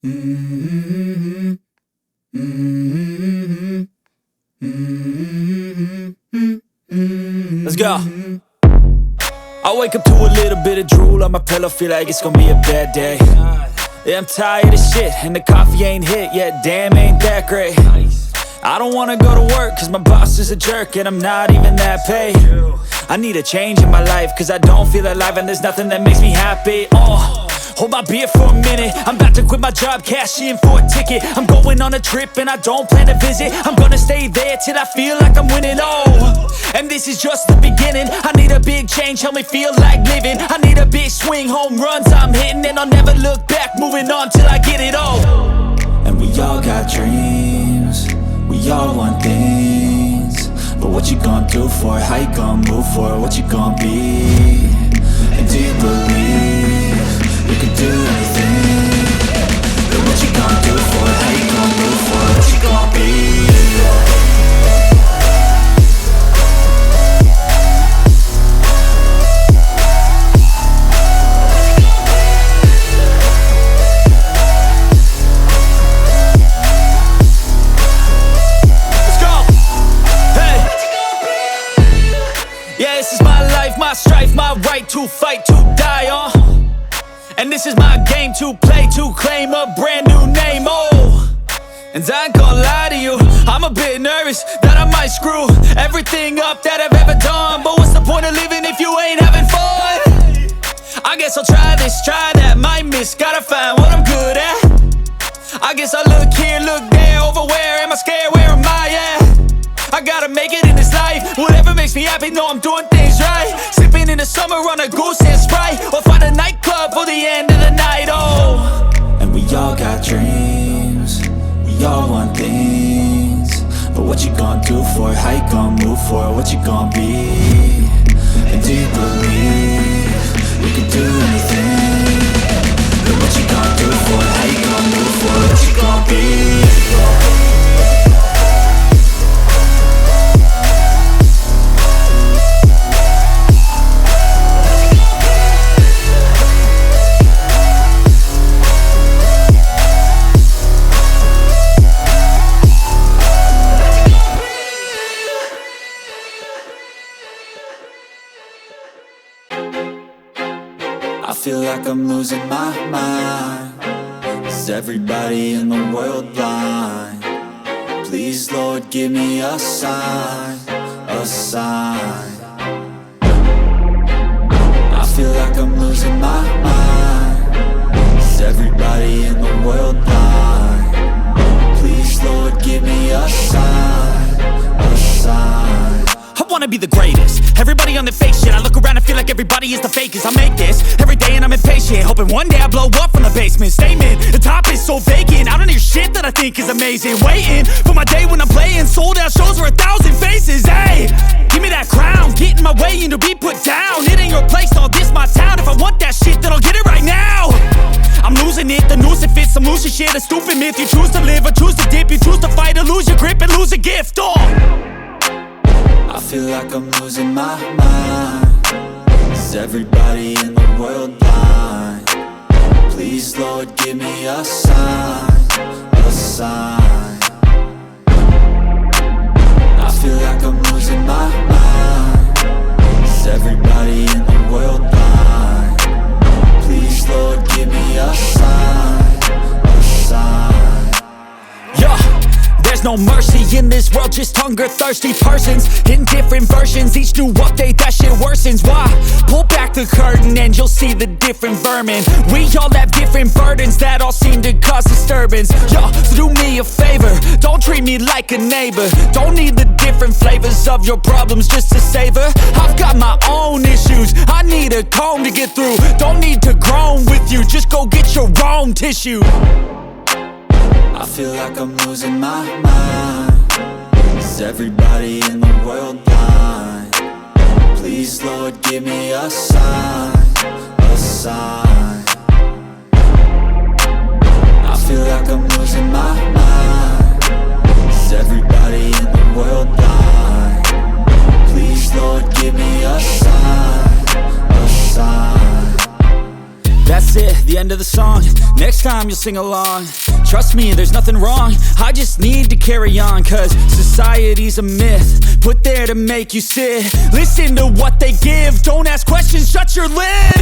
Let's go. I wake up to a little bit of drool on my pillow, feel like it's gonna be a bad day. Yeah, I'm tired of shit, and the coffee ain't hit yet, damn ain't that great. I don't wanna go to work, cause my boss is a jerk, and I'm not even that paid. I need a change in my life, cause I don't feel alive, and there's nothing that makes me happy. Hold my beer for a minute, I'm about to quit my job, cash in for a ticket. I'm going on a trip and I don't plan to visit. I'm gonna stay there till I feel like I'm winning, and this is just the beginning. I need a big change, help me feel like living. I need a big swing, home runs I'm hitting, and I'll never look back, moving on till I get it all. And we all got dreams, we all want things, but what you gonna do for it? How you gonna move for it? What you gonna be? And do you believe you can do anything? But what you gonna do for it? How you gonna move for it? What you gonna be? My strife, my right to fight, to die on. And this is my game to play, to claim a brand new name, And I ain't gonna lie to you, I'm a bit nervous that I might screw everything up that I've ever done. But what's the point of living if you ain't having fun? I guess I'll try this, try that, might miss, gotta find what I'm good at. I guess I look here, look there, over where am I scared, where am I at? I gotta make it in this life, whatever makes me happy, know I'm doing things right. Sipping in the summer on a goose and Sprite, or find a nightclub for the end of the night, And we all got dreams, we all want things, but what you gonna do for it? How you gonna move for it? What you gonna be? And do you believe you can do anything? But what you gonna do for it? How you gonna move for it? What you gonna be? I feel like I'm losing my mind. Is everybody in the world blind? Please, Lord, give me a sign, a sign. I feel like I'm losing my mind. Is everybody in the world blind? Please, Lord, give me a sign, a sign. I wanna be the greatest, everybody on their fake shit. I look around and feel like everybody is the fakest. I make this every day and I'm impatient, hoping one day I blow up from the basement. Statement, the top is so vacant, I don't hear shit that I think is amazing. Waiting for my day when I'm playing sold out shows for 1,000 faces. Hey, give me that crown, get in my way and to be put down. It ain't your place, no, this my town. If I want that shit, then I'll get it right now. I'm losing it, the noose it fits, I'm losing shit. A stupid myth, you choose to live or choose to dip. You choose to fight or lose your grip and lose a gift, I feel like I'm losing my mind. Is everybody in the world blind? Please, Lord, give me a sign, a sign. I feel like I'm losing my mind. Is everybody in the world blind? Please, Lord, give me a sign, a sign. Yeah. There's no mercy in this world, just hunger-thirsty persons in different versions. Each new update, that shit worsens. Why? Pull back the curtain and you'll see the different vermin. We all have different burdens that all seem to cause disturbance. Yo, so do me a favor, don't treat me like a neighbor. Don't need the different flavors of your problems just to savor. I've got my own issues, I need a comb to get through. Don't need to groan with you, just go get your own tissue. I feel like I'm losing my mind. Is everybody in the world blind? Please, Lord, give me a sign, a sign. I feel like I'm losing my mind. Is everybody in the world blind? Please, Lord, give me a sign, a sign. That's it, the end of the song. Next time you'll sing along. Trust me, there's nothing wrong. I just need to carry on, cause society's a myth put there to make you sit. Listen to what they give. Don't ask questions, shut your lid.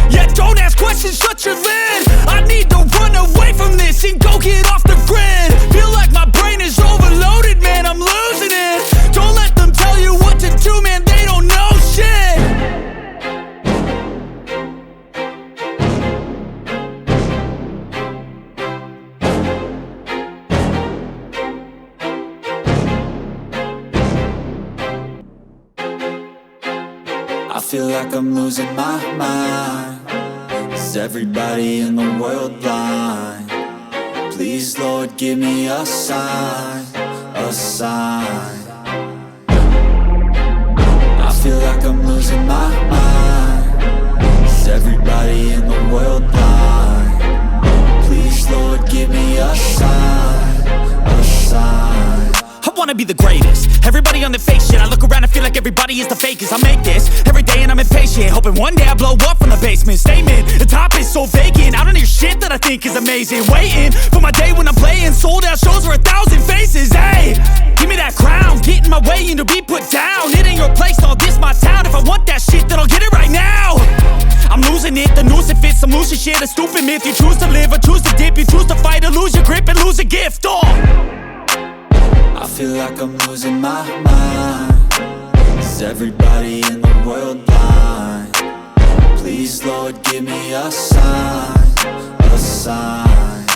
Yeah, don't ask questions, shut your lid. I need to run away from this and go get off the grid. Feel like my brain is overloaded, man, I'm losing it. Don't let them tell you what to do, man, they don't know shit. I feel like I'm losing my mind. Is everybody in the world blind? Please, Lord, give me a sign, a sign. I feel like I'm losing my mind. Is everybody in the world blind? Please, Lord, give me a sign, a sign. I wanna be the greatest. Everybody on the fake shit. I look around and feel like everybody is the fakest. I make this every day and I'm impatient, hoping one day I blow up from the basement. Statement, the top is so vacant. I don't hear shit that I think is amazing. Waiting for my day when I'm playing sold out shows for 1,000 faces. Hey, give me that crown, get in my way and to be put down. It ain't your place, all this my town. If I want that shit, then I'll get it right now. I'm losing it, the noose it fits. I'm losing shit, a stupid myth. You choose to live or choose to dip. You choose to fight or lose your grip and lose a gift. I feel like I'm losing my mind. Is everybody in the world blind? Please, Lord, give me a sign, a sign.